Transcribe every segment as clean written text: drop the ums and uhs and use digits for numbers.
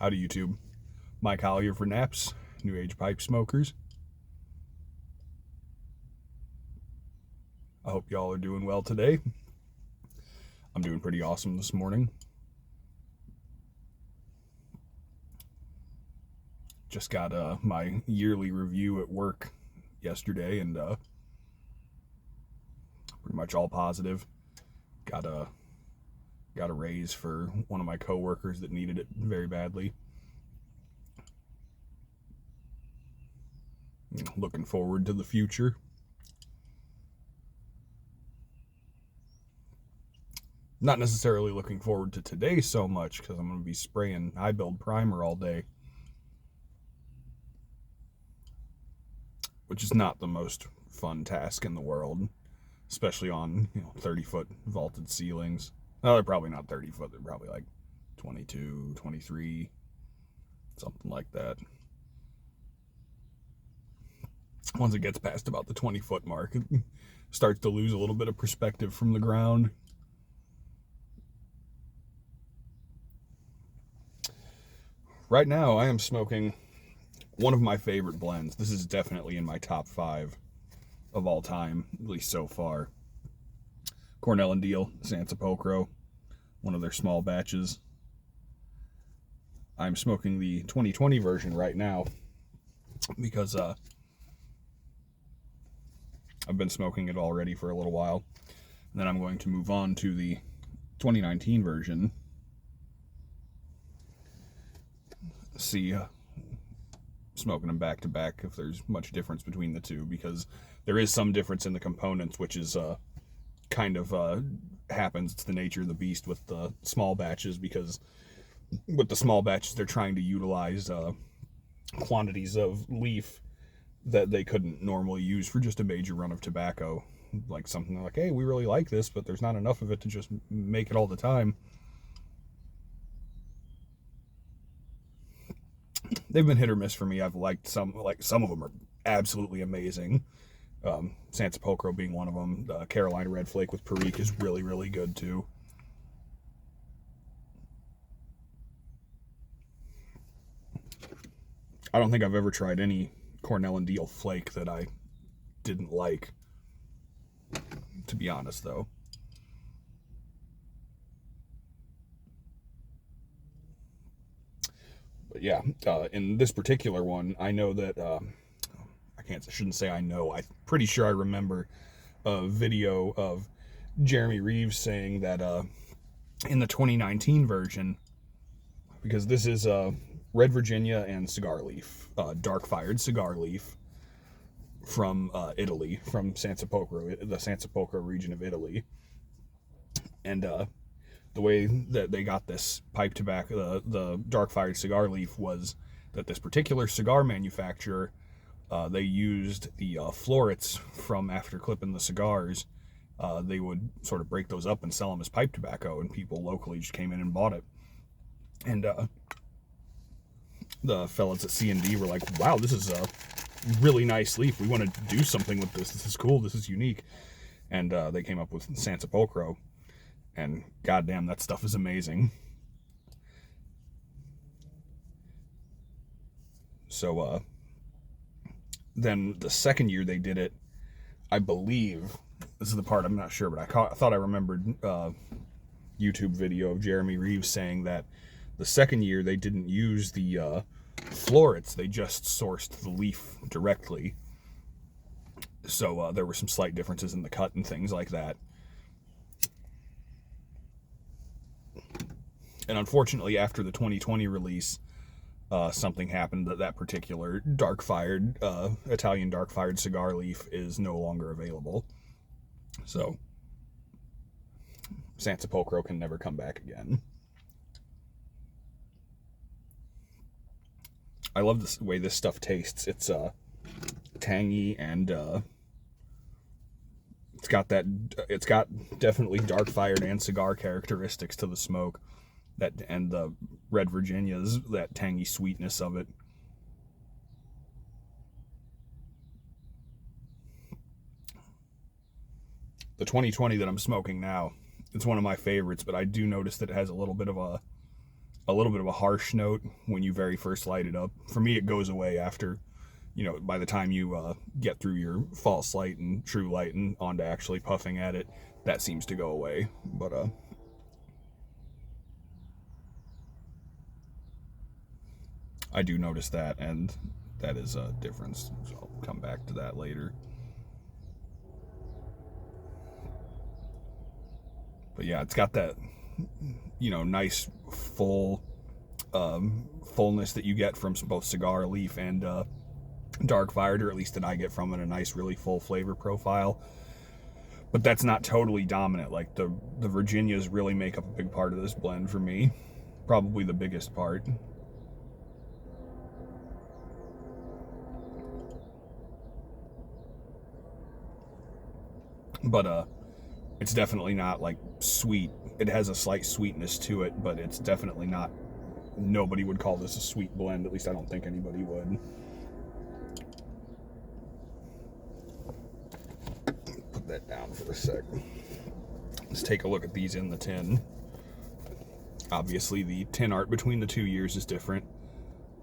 Howdy YouTube, Mike Collier for Naps, New Age Pipe Smokers. I hope y'all are doing well today. I'm doing pretty awesome this morning. Just got my yearly review at work yesterday, and pretty much all positive. Got a raise for one of my coworkers that needed it very badly. Looking forward to the future. Not necessarily looking forward to today so much, because I'm going to be spraying high build primer all day, which is not the most fun task in the world, especially on 30-foot vaulted ceilings. No, they're probably not 30 foot, they're probably like 22, 23, something like that. Once it gets past about the 20-foot mark, it starts to lose a little bit of perspective from the ground. Right now, I am smoking one of my favorite blends. This is definitely in my top 5 of all time, at least so far. Cornell and Diehl, Sansepolcro, one of their small batches. I'm smoking the 2020 version right now because I've been smoking it already for a little while. And then I'm going to move on to the 2019 version. See, smoking them back to back if there's much difference between the two, because there is some difference in the components, which is kind of happens. It's the nature of the beast with the small batches, because with the small batches they're trying to utilize quantities of leaf that they couldn't normally use for just a major run of tobacco. Like something like, hey, we really like this, but there's not enough of it to just make it all the time. They've been hit or miss for me. I've liked some of them are absolutely amazing. Sansepolcro being one of them. Carolina Red Flake with Perique is really, really good too. I don't think I've ever tried any Cornell and Diehl flake that I didn't like, to be honest, though. But yeah, in this particular one, I know that I shouldn't say I know. I'm pretty sure I remember a video of Jeremy Reeves saying that in the 2019 version, because this is Red Virginia and cigar leaf, dark fired cigar leaf from Italy, from Sansepolcro, the Sansepolcro region of Italy. And the way that they got this pipe tobacco, the dark fired cigar leaf, was that this particular cigar manufacturer, they used the florets from after clipping the cigars. They would sort of break those up and sell them as pipe tobacco, and people locally just came in and bought it. And the fellas at C&D were like, wow, this is a really nice leaf. We want to do something with this. This is cool. This is unique. And they came up with Sansepolcro. And goddamn, that stuff is amazing. So then the second year they did it, I believe, this is the part I'm not sure, but I thought I remembered YouTube video of Jeremy Reeves saying that the second year they didn't use the florets, they just sourced the leaf directly. So there were some slight differences in the cut and things like that. And unfortunately, after the 2020 release, something happened that particular dark-fired, Italian dark-fired cigar leaf is no longer available. So Sansepolcro can never come back again. I love the way this stuff tastes. It's tangy, and it's got definitely dark-fired and cigar characteristics to the smoke. And the Red Virginia's, that tangy sweetness of it. The 2020 that I'm smoking now, it's one of my favorites, but I do notice that it has a little bit of a a little bit of a harsh note when you very first light it up. For me, it goes away after, by the time you get through your false light and true light and onto actually puffing at it, that seems to go away. But I do notice that, and that is a difference. So I'll come back to that later. But yeah, it's got that, nice full fullness that you get from both cigar leaf and dark fired, or at least that I get from it, a nice, really full flavor profile. But that's not totally dominant. Like the Virginias really make up a big part of this blend for me. Probably the biggest part. But it's definitely not like sweet. It has a slight sweetness to it, but it's definitely not, nobody would call this a sweet blend. At least I don't think anybody would. Put that down for a sec. Let's take a look at these in the tin. Obviously the tin art between the 2 years is different.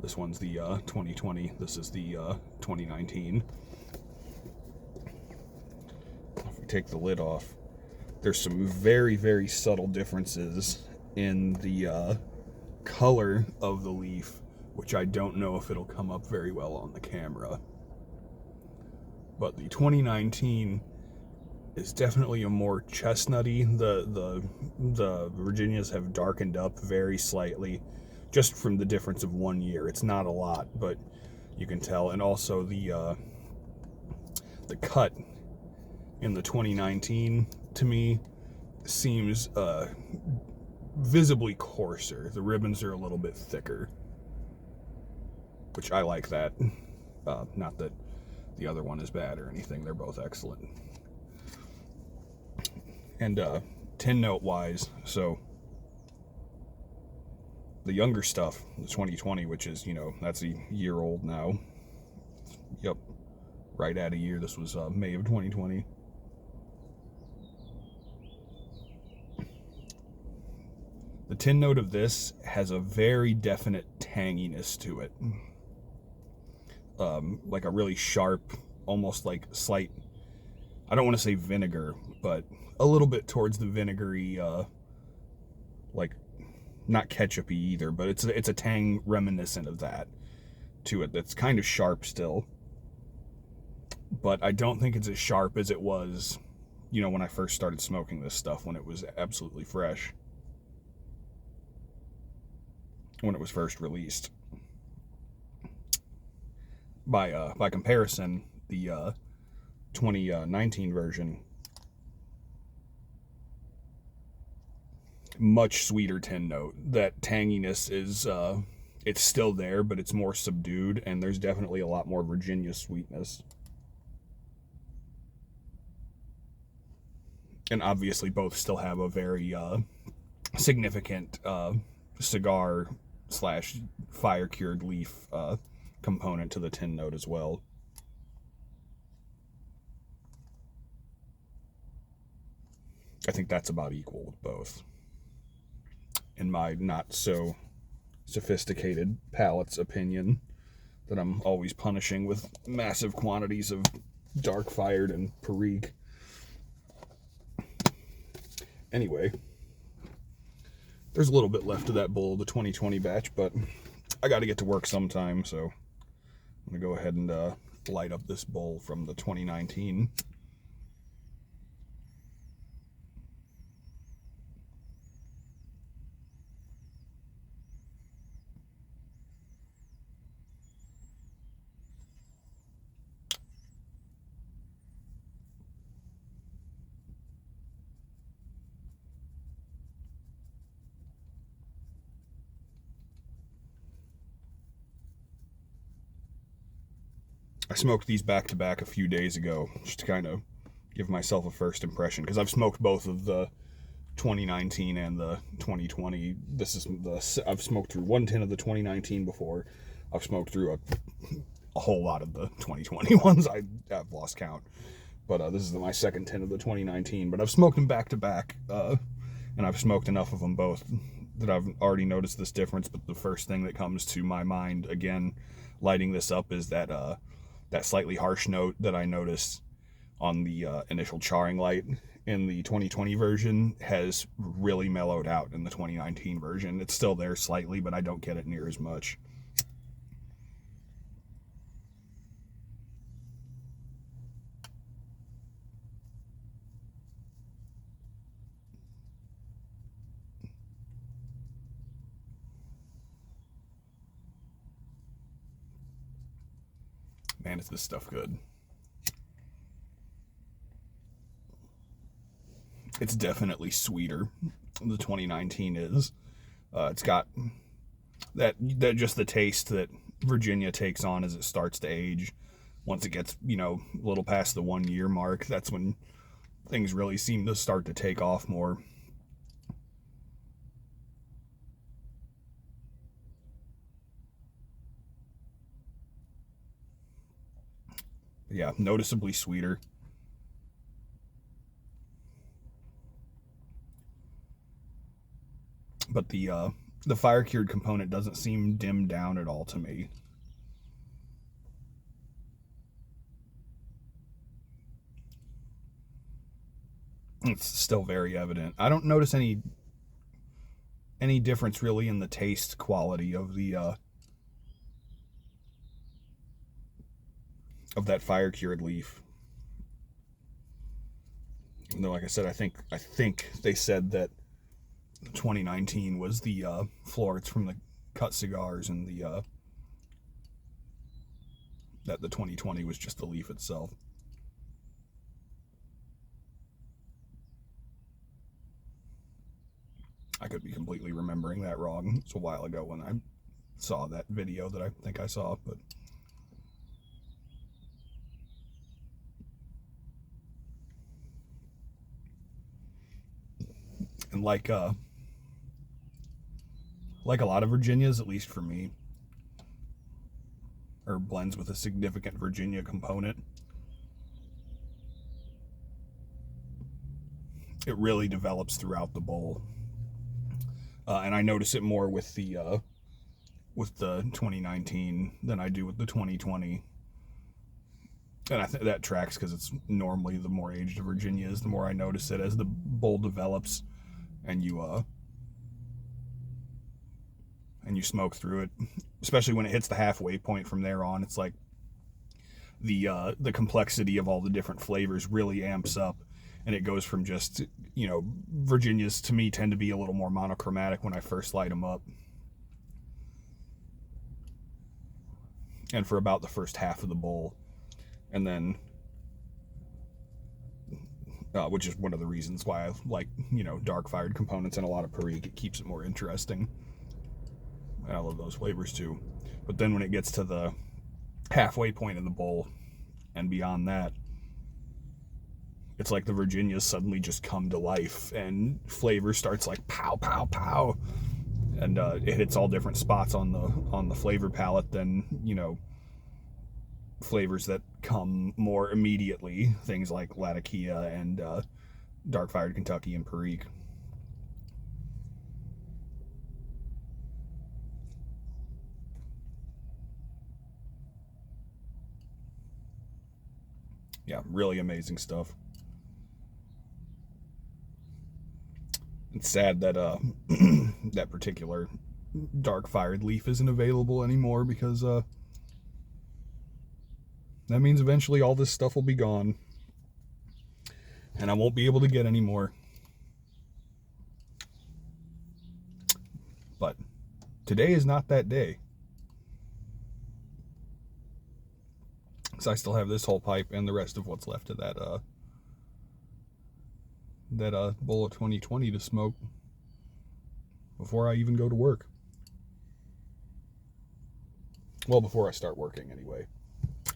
This one's the 2020, this is the 2019. If we take the lid off, there's some very, very subtle differences in the color of the leaf, which I don't know if it'll come up very well on the camera. But the 2019 is definitely a more chestnutty. The Virginias have darkened up very slightly, just from the difference of 1 year. It's not a lot, but you can tell. And also the cut in the 2019 to me seems visibly coarser. The ribbons are a little bit thicker, which I like that. Not that the other one is bad or anything. They're both excellent. And tin note wise, so the younger stuff, the 2020, which is, that's a year old now. Yep, right at a year. This was May of 2020. The tin note of this has a very definite tanginess to it. Like a really sharp, almost like slight, I don't want to say vinegar, but a little bit towards the vinegary, like not ketchupy either, but it's a tang reminiscent of that to it. That's kind of sharp still, but I don't think it's as sharp as it was, when I first started smoking this stuff, when it was absolutely fresh, when it was first released. By comparison, the 2019 version, much sweeter tin note. That tanginess is it's still there, but it's more subdued, and there's definitely a lot more Virginia sweetness. And obviously both still have a very significant cigar / fire cured leaf component to the tin note as well. I think that's about equal with both, in my not so sophisticated palate's opinion, that I'm always punishing with massive quantities of dark fired and Perique. Anyway, there's a little bit left of that bowl of the 2020 batch, but I got to get to work sometime, so I'm going to go ahead and light up this bowl from the 2019. I smoked these back to back a few days ago, just to kind of give myself a first impression, because I've smoked both of the 2019 and the 2020. I've smoked through one tin of the 2019 before. I've smoked through a whole lot of the 2020 ones. I've lost count, but this is my second tin of the 2019. But I've smoked them back to back, and I've smoked enough of them both that I've already noticed this difference, but the first thing that comes to my mind, again, lighting this up, is that that slightly harsh note that I noticed on the initial charring light in the 2020 version has really mellowed out in the 2019 version. It's still there slightly, but I don't get it near as much. Man, is this stuff good. It's definitely sweeter. The 2019 is. It's got that just the taste that Virginia takes on as it starts to age. Once it gets, a little past the 1 year mark, that's when things really seem to start to take off more. Yeah, noticeably sweeter. But the fire cured component doesn't seem dimmed down at all to me. It's still very evident. I don't notice any difference really in the taste quality of the of that fire cured leaf. Even though, like I said, I think they said that 2019 was the florets from the cut cigars, and that the 2020 was just the leaf itself. I could be completely remembering that wrong. It's a while ago when I saw that video that I think I saw, but and like a lot of Virginias, at least for me, or blends with a significant Virginia component, it really develops throughout the bowl. And I notice it more with the 2019 than I do with the 2020. And I think that tracks because it's normally the more aged a Virginia is, the more I notice it as the bowl develops and you smoke through it. Especially when it hits the halfway point from there on, it's like the complexity of all the different flavors really amps up. And it goes from just, Virginias to me tend to be a little more monochromatic when I first light them up. And for about the first half of the bowl. And then, which is one of the reasons why I like, dark fired components and a lot of Perique. It keeps it more interesting. And I love those flavors too. But then when it gets to the halfway point of the bowl and beyond that, it's like the Virginias suddenly just come to life and flavor starts like pow, pow, pow. And it hits all different spots on the flavor palette than, flavors that come more immediately. Things like Latakia and Dark Fired Kentucky and Perique. Yeah, really amazing stuff. It's sad that that particular dark fired leaf isn't available anymore, because that means eventually all this stuff will be gone and I won't be able to get any more. But today is not that day. So I still have this whole pipe and the rest of what's left of that bowl of 2020 to smoke before I even go to work. Well, before I start working anyway.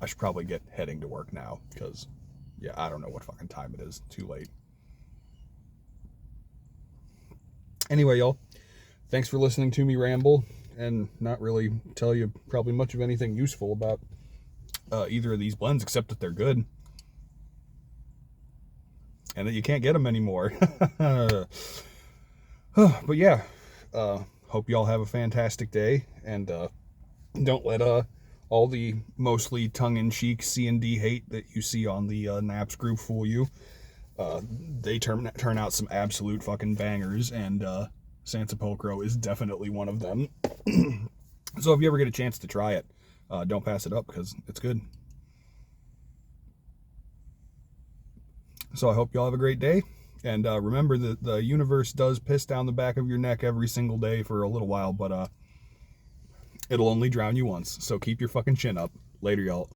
I should probably get heading to work now, because, yeah, I don't know what fucking time it is. Too late. Anyway, y'all, thanks for listening to me ramble and not really tell you probably much of anything useful about either of these blends, except that they're good. And that you can't get them anymore. But yeah, Hope y'all have a fantastic day, and don't let all the mostly tongue-in-cheek C&D hate that you see on the Naps group fool you. They turn out some absolute fucking bangers, and Sansepolcro is definitely one of them. So if you ever get a chance to try it, don't pass it up, because it's good. So I hope y'all have a great day. And remember that the universe does piss down the back of your neck every single day for a little while, but it'll only drown you once. So keep your fucking chin up. Later, y'all.